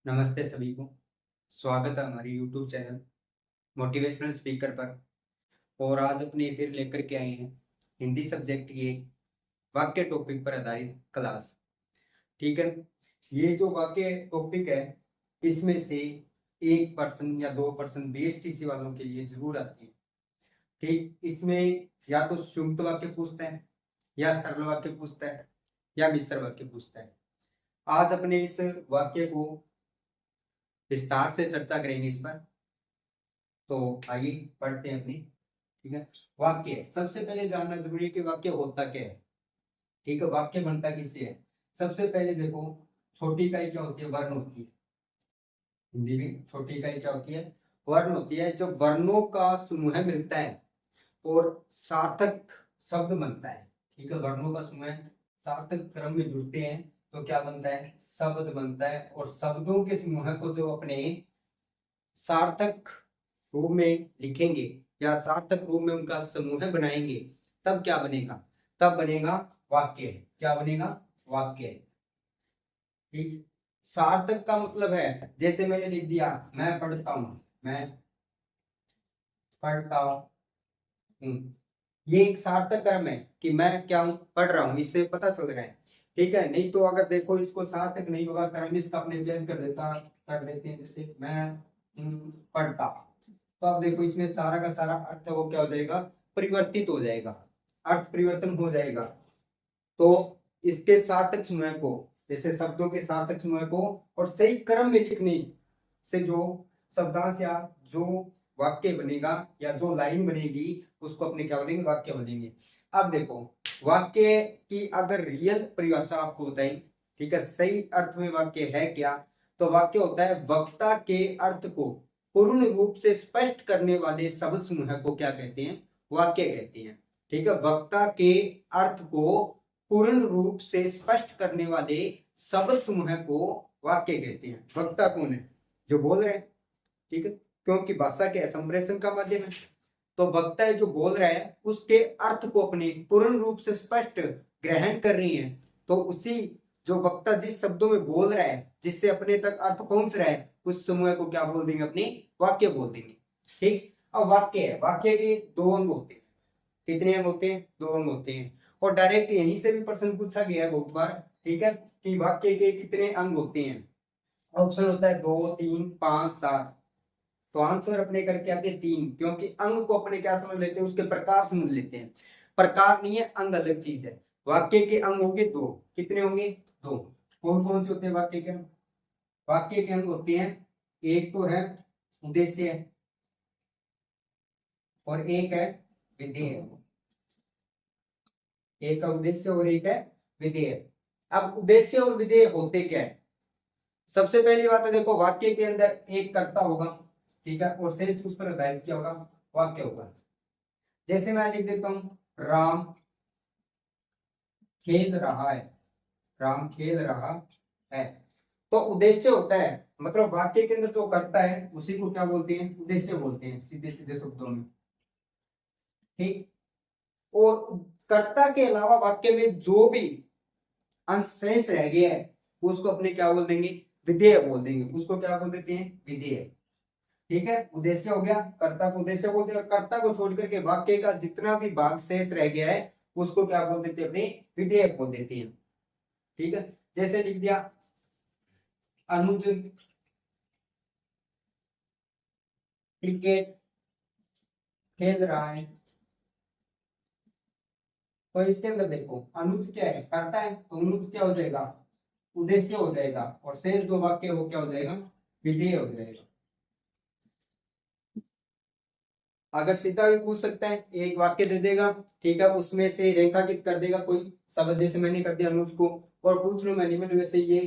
नमस्ते सभी को। स्वागत है हमारे YouTube चैनल मोटिवेशनल स्पीकर पर। और आज अपने फिर लेकर के आए हैं हिंदी सब्जेक्ट के वाक्य टॉपिक पर आधारित क्लास। ठीक है, ये जो वाक्य टॉपिक है इसमें से 1% या 2% BSTC वालों के लिए जरूर आती है। ठीक, इसमें या तो संयुक्त वाक्य पूछता है, या सरल वाक्य पूछता है, या मिश्र वाक्य पूछता है। आज अपने इस वाक्य को विस्तार से चर्चा करेंगे इस पर। तो आइए पढ़ते हैं अपनी। ठीक है, वाक्य सबसे पहले जानना जरूरी है कि वाक्य होता क्या है। ठीक है, वाक्य बनता किससे है। सबसे पहले देखो, छोटी इकाई क्या होती है? वर्ण होती है। हिंदी में छोटी इकाई क्या होती है? वर्ण होती है। जब वर्णों का समूह मिलता है और सार्थक शब्द बनता है। ठीक है, वर्णों का समूह सार्थक क्रम में जुड़ते हैं तो क्या बनता है? शब्द बनता है। और शब्दों के समूह को जो अपने सार्थक रूप में लिखेंगे या सार्थक रूप में उनका समूह बनाएंगे, तब क्या बनेगा? तब बनेगा वाक्य। क्या बनेगा? वाक्य। ठीक, सार्थक का मतलब है, जैसे मैंने लिख दिया मैं पढ़ता हूं, मैं पढ़ता हूं, ये एक सार्थक क्रम है कि मैं क्या हूं? पढ़ रहा हूं, इससे पता चल रहा है। ठीक है, नहीं तो अगर देखो इसको सार्थक नहीं होगा, क्रम इसका अपने चेंज कर देते हैं, जैसे मैं पढ़ता, तो अब देखो इसमें सारा का सारा अर्थ वो क्या हो जाएगा? परिवर्तित हो जाएगा, अर्थ परिवर्तन हो जाएगा। तो इसके सार्थक समूह को, जैसे शब्दों के सार्थक समूह को और सही क्रम में लिखने से जो शब्दांश या जो वाक्य बनेगा या जो लाइन बनेगी उसको अपने क्या बोलेंगे? वाक्य बोलेंगे। अब देखो, वाक्य की अगर रियल परिभाषा आपको बताएं, ठीक है, सही अर्थ में वाक्य है क्या? तो वाक्य होता है वक्ता के अर्थ को पूर्ण रूप से स्पष्ट करने वाले शब्द समूह को क्या कहते हैं? वाक्य कहते हैं। ठीक है, वक्ता के अर्थ को पूर्ण रूप से स्पष्ट करने वाले शब्द समूह को वाक्य कहते हैं। वक्ता कौन है? जो बोल रहे हैं। ठीक है, क्योंकि भाषा के संप्रेषण का माध्यम है। तो वक्ता जो बोल रहा है उसके अर्थ को अपने पूर्ण रूप से स्पष्ट ग्रहण कर रही है, तो उसी जो वक्ता जिस शब्दों में बोल रहा है, जिससे अपने तक अर्थ पहुंच रहा है, उस समूह को क्या बोल देंगे? अपने वाक्य बोल देंगे। ठीक, अब वाक्य है, वाक्य के दो अंग होते हैं। कितने अंग होते हैं? दो अंग होते हैं। और डायरेक्ट यहीं से भी प्रश्न पूछा गया है बहुत बार। ठीक है, कि वाक्य के कितने अंग होते हैं? ऑप्शन होता है 2, 3, 5, 7। तो आंसर अपने करके आते हैं 3, क्योंकि अंग को अपने क्या समझ लेते हैं? उसके प्रकार समझ लेते हैं। प्रकार नहीं है, अंग अलग चीज है। वाक्य के अंग होंगे 2। कितने होंगे? 2। कौन कौन से होते हैं वाक्य के अंग? वाक्य के अंग होते हैं, एक तो है उद्देश्य और एक है विधेय। एक का उद्देश्य और एक है विधेय। अब उद्देश्य और विधेय होते क्या है? सबसे पहली बात है, देखो वाक्य के अंदर एक कर्ता होगा, ठीक है, और शेष उस पर आधारित क्या होगा? वाक्य होगा। जैसे मैं लिख देता हूं राम खेल रहा है, राम खेल रहा है। तो उद्देश्य होता है, मतलब वाक्य के अंदर जो करता है उसी को क्या बोलते हैं? उद्देश्य बोलते हैं, सीधे सीधे शब्दों में। ठीक, और कर्ता के अलावा वाक्य में जो भी अंश शेष रह गया है उसको अपने क्या बोल देंगे? विधेय बोल देंगे। उसको क्या बोल देते हैं? विधेय। ठीक है, उद्देश्य हो गया, कर्ता को उद्देश्य बोलते हैं। और कर्ता को छोड़ करके वाक्य का जितना भी भाग शेष रह गया है उसको क्या बोल देते हैं? अपने विधेय बोल देते हैं। ठीक है, जैसे लिख दिया अनुज क्रिकेट खेल रहा है। तो इसके अंदर देखो अनुज क्या है? करता है, तो अनुज क्या हो जाएगा? उद्देश्य हो जाएगा। और शेष जो वाक्य वो क्या हो जाएगा? विधेय हो जाएगा। अगर सीधा भी पूछ सकता है, एक वाक्य दे देगा, ठीक है, उसमें से रेखांकित कर देगा कोई शब्द, जैसे मैंने कर दिया अनुज को, और पूछ लूं मैं निम्न में से ये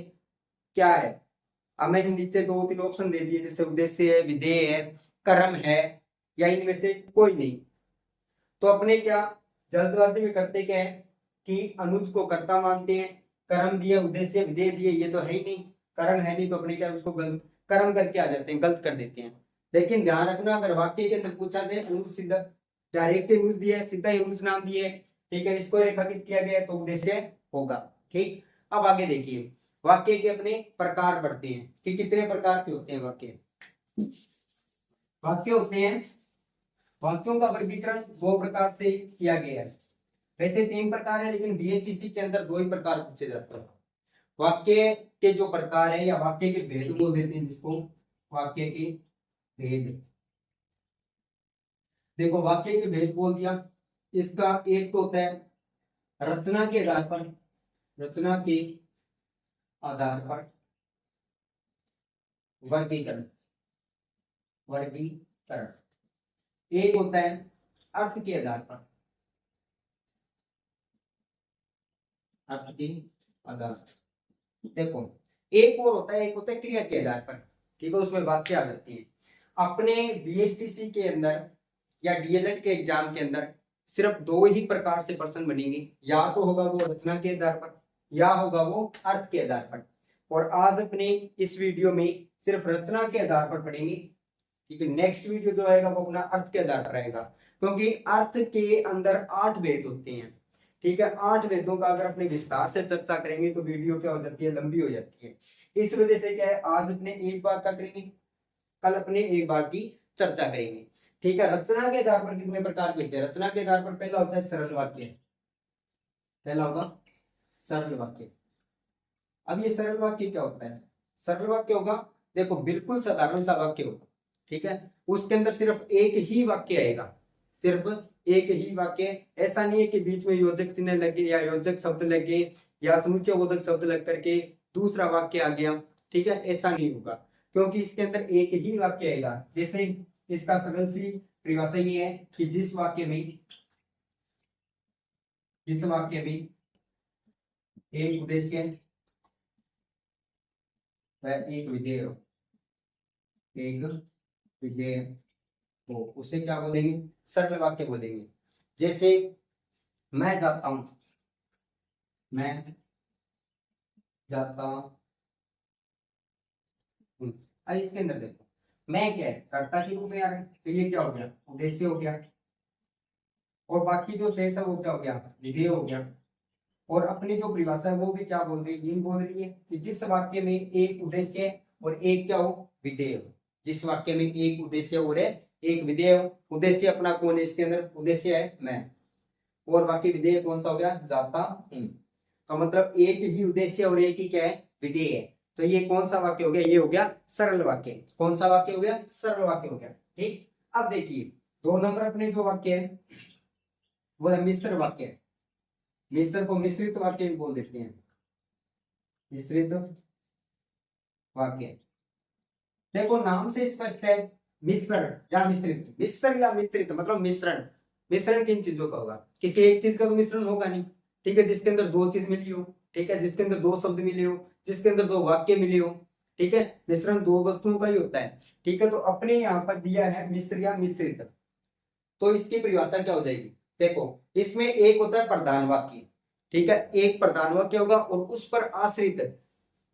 क्या है। अब मैंने नीचे 2-3 ऑप्शन दे दिए, जैसे उद्देश्य है, विधेय है, कर्म है, या इनमें से कोई नहीं। तो अपने क्या जल्दबाजी में करते क्या है कि अनुज को कर्ता मानते हैं, कर्म दिए, उद्देश्य विधेय दिए, ये तो है ही नहीं, कर्म है नहीं, तो अपने क्या उसको गलत कर्म करके आ जाते हैं, गलत कर देते हैं। लेकिन ध्यान रखना, अगर वाक्य के अंदर पूछा जाए अनुज सीधा डायरेक्ट अनुज दिया है, सीधा अनुज नाम दिए है, ठीक है, इसको रेखांकित किया गया तो उद्देश्य होगा। ठीक, अब आगे देखिए, वाक्य के अपने प्रकार बढ़ते हैं कि कितने प्रकार के होते हैं वाक्य। वाक्य होते हैं, वाक्यों का वर्गीकरण दो प्रकार से किया गया है। वैसे तीन प्रकार है, लेकिन बीएसटीसी के अंदर दो ही प्रकार पूछे जाते हैं। वाक्य के जो प्रकार है या वाक्य के भेद बोल देते हैं जिसको, वाक्य के भेद। देखो वाक्य के भेद बोल दिया, इसका एक तो होता है रचना के आधार पर, रचना के आधार पर वर्गीकरण, वर्गीकरण। एक होता है अर्थ के आधार पर, अर्थ के आधार पर। देखो एक और होता है, एक होता है क्रिया के आधार पर, ठीक है, उसमें बातें आ जाती है। अपने बीएसटीसी के अंदर या डीएलएड के एग्जाम के अंदर सिर्फ दो ही प्रकार से प्रश्न बनेंगे, या तो होगा वो रचना के आधार पर या होगा वो अर्थ के आधार पर। और आज अपने इस वीडियो में सिर्फ रचना के आधार पर पढ़ेंगे, ठीक है। नेक्स्ट वीडियो जो आएगा वो अपना अर्थ के आधार पर आएगा, क्योंकि अर्थ के अंदर 8 भेद होते हैं, ठीक है। 8 वेदों का अगर अपने विस्तार से चर्चा करेंगे तो वीडियो क्या हो जाती है, लंबी हो जाती है। इस वजह से क्या है, आज अपने एक बार का करेंगे, कल अपने एक बार की चर्चा करेंगे, ठीक है। रचना के आधार पर कितने प्रकार के होते हैं, रचना के आधार पर पहला होता है सरल वाक्य, पहला होगा सरल वाक्य। अब ये सरल वाक्य क्या होता है, सरल वाक्य होगा, देखो बिल्कुल साधारण सा वाक्य होगा, ठीक है। उसके अंदर सिर्फ एक ही वाक्य आएगा, सिर्फ एक ही वाक्य। ऐसा नहीं है कि बीच में योजक चिन्ह लगे या योजक शब्द लगे या समुच्चय बोधक शब्द लग करके दूसरा वाक्य आ गया, ठीक है, ऐसा नहीं होगा, क्योंकि इसके अंदर एक ही वाक्य आएगा। जैसे इसका सरल सी परिभाषा ये है कि जिस वाक्य में एक उद्देश्य व एक विधेय हो, एक विधेय हो, उसे क्या बोलेंगे, सरल वाक्य बोलेंगे। जैसे मैं जाता हूं, मैं जाता हूं। अब इसके अंदर देखो मैं क्या है, कर्ता के रूप में आ रहा है, तो ये क्या हो गया, उद्देश्य हो गया। और बाकी जो शेष है वो क्या हो गया, विधेय हो गया। और अपनी जो परिभाषा है वो भी क्या बोल रही है, यही बोल रही है कि जिस वाक्य में एक उद्देश्य है और एक क्या हो, विधेय हो। जिस वाक्य में एक उद्देश्य और एक विधेय हो, उद्देश्य अपना कौन है इसके अंदर, उद्देश्य है मैं, और बाकी विधेय कौन सा हो गया, जाता हूं। तो मतलब एक ही उद्देश्य और एक ही क्या है, विधेय है। तो ये कौन सा वाक्य हो गया, ये हो गया सरल वाक्य। कौन सा वाक्य हो गया, सरल वाक्य हो गया, ठीक। अब देखिए 2 नंबर अपने जो वाक्य है वो है मिश्र वाक्य। मिश्र को मिश्रित वाक्य भी बोल देते हैं, मिश्रित वाक्य। देखो नाम से स्पष्ट है, मिश्रण या मिश्रित, मिश्र या मिश्रित मतलब मिश्रण। मिश्रण किन चीजों का होगा, किसी एक चीज का तो मिश्रण होगा नहीं, ठीक है, जिसके अंदर दो चीज मिली हो, ठीक है, जिसके अंदर दो शब्द मिले हो, जिसके अंदर दो वाक्य मिले हो, ठीक है। मिश्रण दो वस्तुओं का ही होता है, ठीक है। तो अपने यहाँ पर दिया है मिश्र या मिश्रित, तो इसकी परिभाषा क्या हो जाएगी, देखो इसमें एक होता है प्रधान वाक्य, ठीक है, एक प्रधान वाक्य होगा और उस पर आश्रित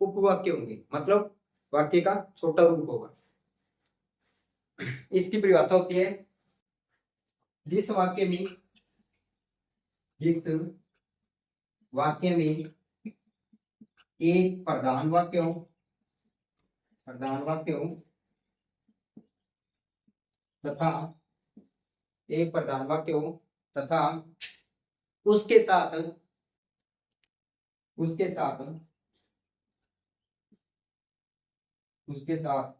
उपवाक्य होंगे, मतलब वाक्य का छोटा रूप होगा। इसकी परिभाषा होती है जिस वाक्य में एक प्रधान वाक्य हो, तथा एक प्रधान वाक्य हो तथा उसके साथ उसके साथ उसके साथ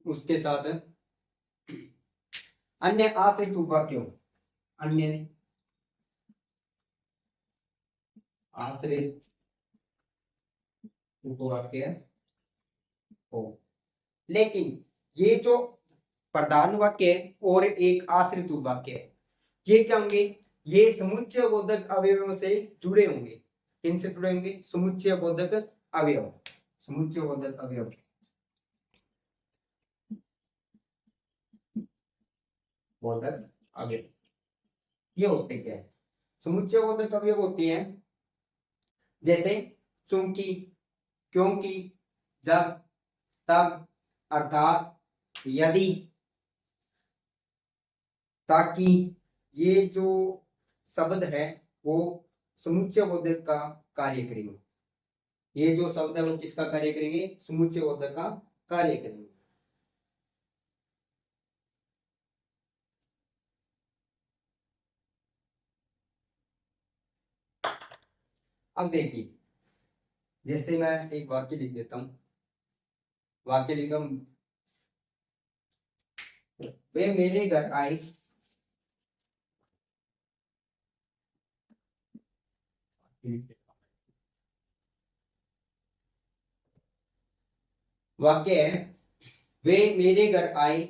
उसके साथ अन्य आश्रित उपवाक्य हो, अन्य आश्रित उपवाक्य हो। लेकिन ये जो प्रधान वाक्य है और एक आश्रित उपवाक्य है, ये क्या होंगे, ये समुच्चय बोधक अवयवों से जुड़े होंगे। किनसे जुड़े होंगे, समुच्चय बोधक अवयव, समुच्चय बोधक अवयव। बोधक अवयव ये होते क्या है, समुच्चय बोधक अवयव होती हैं जैसे चूंकि, क्योंकि, जब, तब, अर्थात, यदि, ताकि। ये जो शब्द है वो समुच्चय बोधक का कार्य करेंगे। ये जो शब्द है वो किसका कार्य करेंगे? समुच्चय बोधक का कार्य करेंगे। अब देखिए, जैसे मैं एक वाक्य लिख देता हूं, वाक्य लिखा हूं, वे मेरे घर आए, वाक्य है वे मेरे घर आए,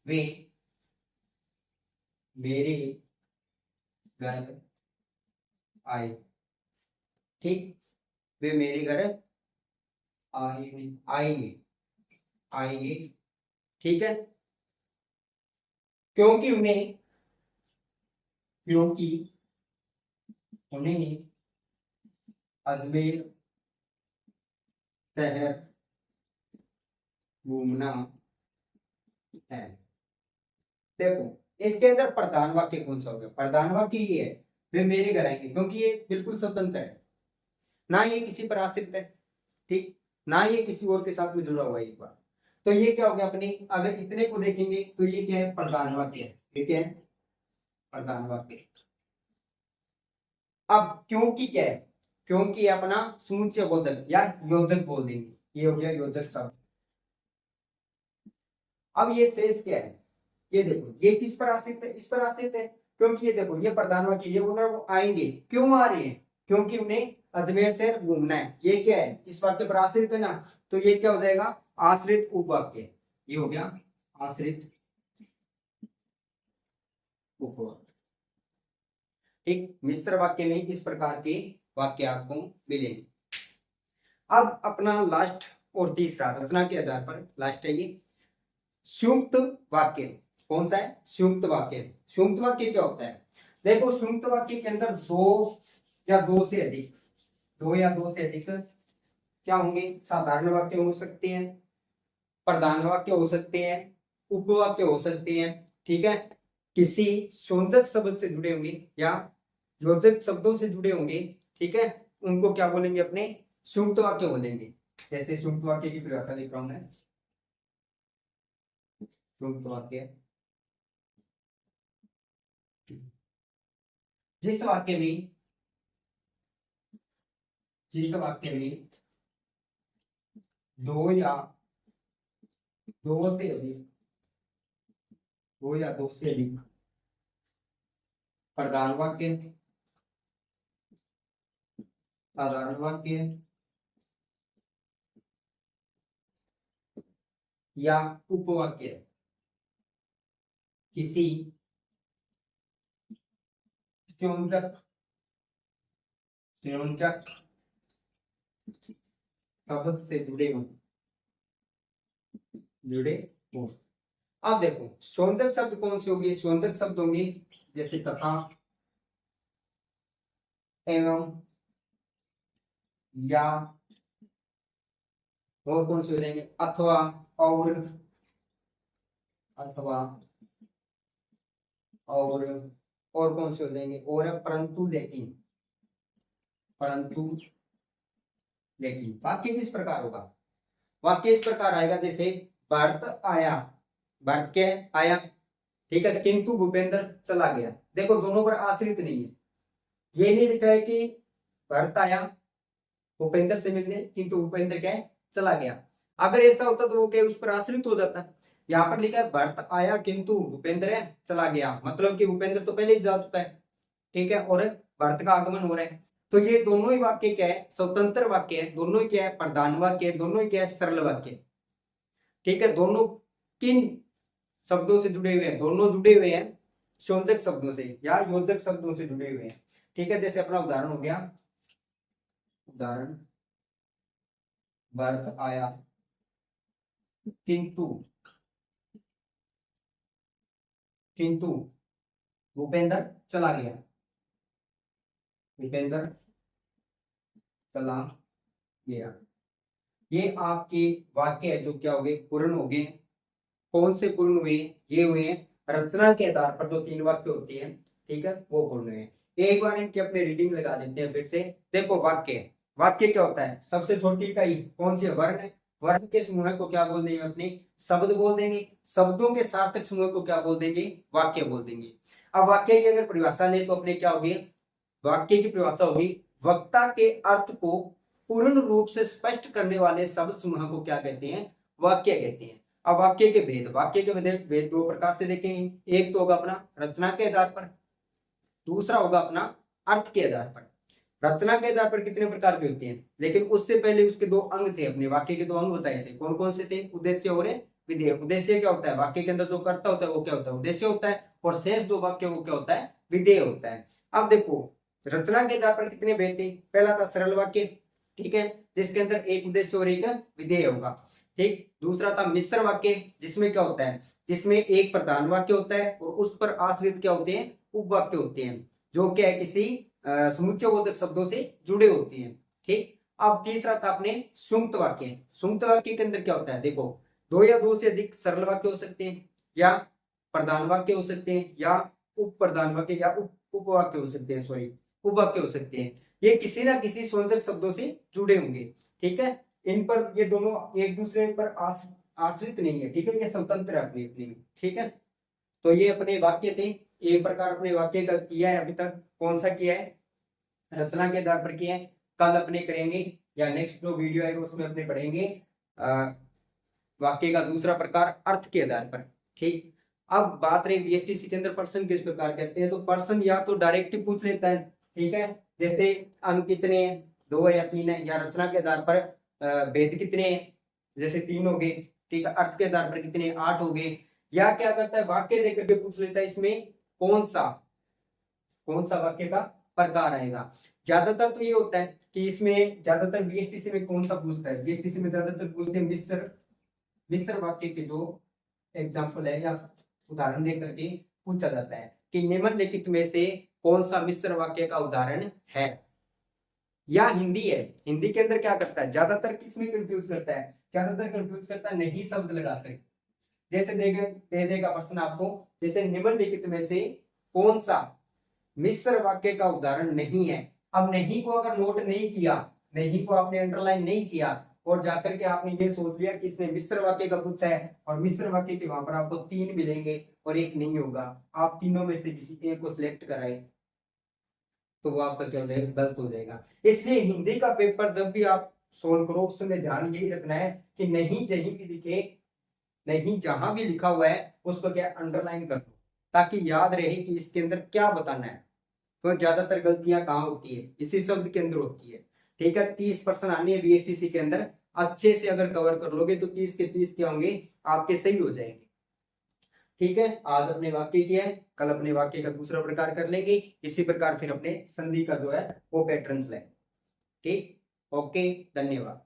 वे मेरे घर आए, ठीक, वे मेरे घर आएंगे, आएंगे, आएंगे, ठीक है, क्योंकि उन्हें, क्योंकि उन्हें अजमेर शहर घूमना है। देखो इसके अंदर प्रधान वाक्य कौन सा होगा? प्रधान वाक्य ये है वे मेरे घर आएंगे, क्योंकि ये बिल्कुल स्वतंत्र है, ना ये किसी पर आश्रित है, ठीक, ना ये किसी और के साथ में जुड़ा हुआ है एक बार। तो ये क्या हो गया अपने, अगर इतने को देखेंगे तो ये क्या है? प्रधान वाक्य है, ठीक है, प्रधान वाक्य। अब क्योंकि क्या है? क्योंकि अपना समुच्चय बोधक या योजक बोल देंगे, ये हो गया योजक शब्द। अब ये शेष क्या है? ये देखो ये किस पर आश्रित है? इस पर आश्रित है, क्योंकि ये देखो ये प्रधान वाक्य, ये बोल रहा है वो आएंगे, क्यों आ रहे हैं? क्योंकि उन्हें अजमेर शहर घूमना है, ये क्या है? इस वाक्य पर आश्रित है ना, तो ये क्या हो जाएगा? आश्रित उपवाक्य, ये हो गया आश्रित उपवाक्य, ठीक। मिश्र वाक्य में इस प्रकार के वाक्य आपको मिलेंगे। अब अपना लास्ट और तीसरा रचना के आधार पर लास्ट है ये संयुक्त वाक्य। कौन सा है? संयुक्त वाक्य। संयुक्त वाक्य क्या होता है? देखो संयुक्त वाक्य के अंदर दो या दो से अधिक, दो या दो से अधिक क्या होंगे? साधारण वाक्य हो सकते हैं, प्रधान वाक्य हो सकते हैं, उपवाक्य हो सकते हैं, ठीक है, किसी संयोजक शब्द से जुड़े होंगे या योजक शब्दों से जुड़े होंगे, ठीक है, उनको क्या बोलेंगे? अपने संयुक्त वाक्य बोलेंगे। जैसे संयुक्त वाक्य की परिभाषा लिख रहा हूं मैं, संयुक्त वाक्य जिस वाक्य में, जिस वाक्य में दो या दो से अधिक, दो या दो से अधिक प्रधान वाक्य, साधारण वाक्य या उपवाक्य किसी संयोजक, संयोजक शब्द से जुड़े हो, जुड़े हो। अब देखो संयोजक शब्द कौन से होंगे? संयोजक शब्द होंगे जैसे तथा, एवं, या, और कौन से हो जाएंगे? अथवा, और, अथवा, और कौन से हो जाएंगे? और है परंतु, लेकिन, परंतु, लेकिन। वाक्य किस प्रकार होगा? वाक्य इस प्रकार आएगा जैसे भारत आया, भारत के आया, ठीक है, किंतु भूपेंद्र चला गया। देखो दोनों पर आश्रित नहीं है, ये नहीं लिखा है कि भारत आया भूपेंद्र से मिलने, किंतु भूपेंद्र क्या है? चला गया। अगर ऐसा होता तो वो क्या उस पर आश्रित हो जाता। यहाँ पर लिखा है भारत आया किंतु भूपेंद्र है चला गया, मतलब कि भूपेंद्र तो पहले ही जा चुका है, ठीक है, और भारत का आगमन हो रहा है। तो ये दोनों ही वाक्य क्या है? स्वतंत्र वाक्य है, दोनों ही क्या है? प्रधान वाक्य है, दोनों ही क्या है? सरल वाक्य, ठीक है। दोनों किन शब्दों से जुड़े हुए हैं? दोनों जुड़े हुए हैं संयोजक शब्दों से या योजक शब्दों से जुड़े हुए हैं, ठीक है। जैसे अपना उदाहरण हो गया, उदाहरण भारत आया किंतु, किंतु भूपेंद्र चला गया, भूपेंद्र चला गया। ये आपके वाक्य है जो क्या हो गए? पूर्ण हो गए। कौन से पूर्ण हुए? ये हुए रचना के आधार पर जो तीन वाक्य होते हैं, ठीक है, वो पूर्ण हुए। एक बार इनकी अपने रीडिंग लगा देते हैं फिर से। देखो वाक्य, वाक्य क्या होता है, सबसे छोटी इकाई कौन सी है, वर्ण है। वर्ण के समूह को क्या बोल देंगे अपने, शब्द बोल देंगे। शब्दों के सार्थक समूह को क्या बोल देंगे, वाक्य बोल देंगे। अब वाक्य की अगर परिभाषा लें तो अपने क्या होगी, वाक्य की परिभाषा होगी, वक्ता के अर्थ को पूर्ण रूप से स्पष्ट करने वाले शब्द समूह को क्या कहते हैं, वाक्य कहते हैं। अब वाक्य के भेद, वाक्य के भेद दो प्रकार से देखेंगे। एक तो होगा अपना रचना के आधार पर, दूसरा होगा अपना अर्थ के आधार पर। रचना के आधार पर कितने प्रकार के होते हैं, लेकिन उससे पहले उसके दो अंग थे, अपने वाक्य के दो अंग बताए थे। कौन कौन से थे, उद्देश्य और विधेय। उद्देश्य क्या होता है, वाक्य के अंदर जो कर्ता होता है वो क्या होता है, उद्देश्य होता है। और शेष जो वाक्य वो क्या होता है, विधेय होता है। अब देखो रचना के आधार पर कितने भेद थे, पहला था सरल वाक्य, ठीक है, जिसके अंदर एक उद्देश्य और एक विधेय होगा, ठीक। दूसरा था मिश्र वाक्य, जिसमें क्या होता है, जिसमें एक प्रधान वाक्य होता है और उस पर आश्रित क्या होते हैं, उपवाक्य होते हैं, जो क्या है किसी समुच्चयबोधक शब्दों से जुड़े होते हैं, ठीक। अब तीसरा था अपने संयुक्त वाक्य। संयुक्त वाक्य के अंदर क्या होता है, देखो दो या दो से अधिक सरल वाक्य हो सकते हैं, या प्रधान वाक्य हो सकते हैं, या उप प्रधान वाक्य, या उपवाक्य हो सकते हैं, सॉरी उपवाक्य हो सकते हैं। ये किसी ना किसी संयोजक शब्दों से जुड़े होंगे, ठीक है। इन पर ये दोनों एक दूसरे पर आश्रित नहीं है, ठीक है, ये स्वतंत्र है अपनी अपनी में, ठीक है। तो ये अपने वाक्य थे, एक प्रकार अपने वाक्य का किया है अभी तक। कौन सा किया है, रचना के आधार पर किया है। कल अपने करेंगे या नेक्स्ट जो वीडियो आएगा उसमें अपने पढ़ेंगे वाक्य का दूसरा प्रकार अर्थ के आधार पर, ठीक। अब बात रही बीएसटीसी के अंदर पर्सन किस प्रकार कहते हैं, तो पर्सन या तो डायरेक्ट ही पूछ लेता है, ठीक है, जैसे अंक कितने हैं, 2 है या 3 है, या रचना के आधार पर भेद कितने हैं, जैसे 3 हो गए, ठीक है, अर्थ के आधार पर कितने 8 हो गए। या क्या करता है, वाक्य देकर के पूछ लेता है इसमें कौन सा वाक्य का प्रकार आएगा। ज्यादातर तो ये होता है कि इसमें ज्यादातर बीएसटीसी में कौन सा पूछता है, बीएसटीसी में ज्यादातर पूछते हैं मिश्र वाक्य के जो एग्जाम्पल है या उदाहरण दे करके पूछा जाता है कि निम्नलिखित में से कौन सा मिश्र वाक्य का उदाहरण है। या हिंदी है, हिंदी के अंदर क्या करता है, ज्यादातर किसमें कंफ्यूज करता है, ज्यादातर कंफ्यूज करता है नहीं शब्द लगाकर। जैसे दे देगा प्रश्न आपको, जैसे निम्नलिखित में से कौन सा मिश्र वाक्य का उदाहरण नहीं है। अब नहीं को अगर नोट नहीं किया, नहीं को आपने अंडरलाइन नहीं किया और जाकर के आपने ये सोच लिया कि इसने मिश्र वाक्य का पूछा है, और मिश्र वाक्य के वहां पर आपको 3 मिलेंगे और एक नहीं होगा, आप तीनों में से किसी एक को सिलेक्ट कराए, तो वो आपका क्या हो जाएगा, गलत हो जाएगा। इसलिए हिंदी का पेपर जब भी आप सोल्व करो उसमें ध्यान यही रखना है कि नहीं कहीं भी दिखे, नहीं जहां भी लिखा हुआ है उसको क्या अंडरलाइन कर दो, ताकि याद रहे कि इसके अंदर क्या बताना है। तो ज्यादातर गलतियां कहाँ होती है, इसी शब्द के अंदर होती है, ठीक है। 30% आनी है बीएसटीसी के अंदर, अच्छे से अगर कवर कर लोगे तो 30 के 30 क्या होंगे, आपके सही हो जाएंगे, ठीक है। आज अपने वाक्य किया है, कल अपने वाक्य का दूसरा प्रकार कर लेंगे। इसी प्रकार फिर अपने संधि का जो है वो पैटर्न लें, ठीक। ओके, धन्यवाद।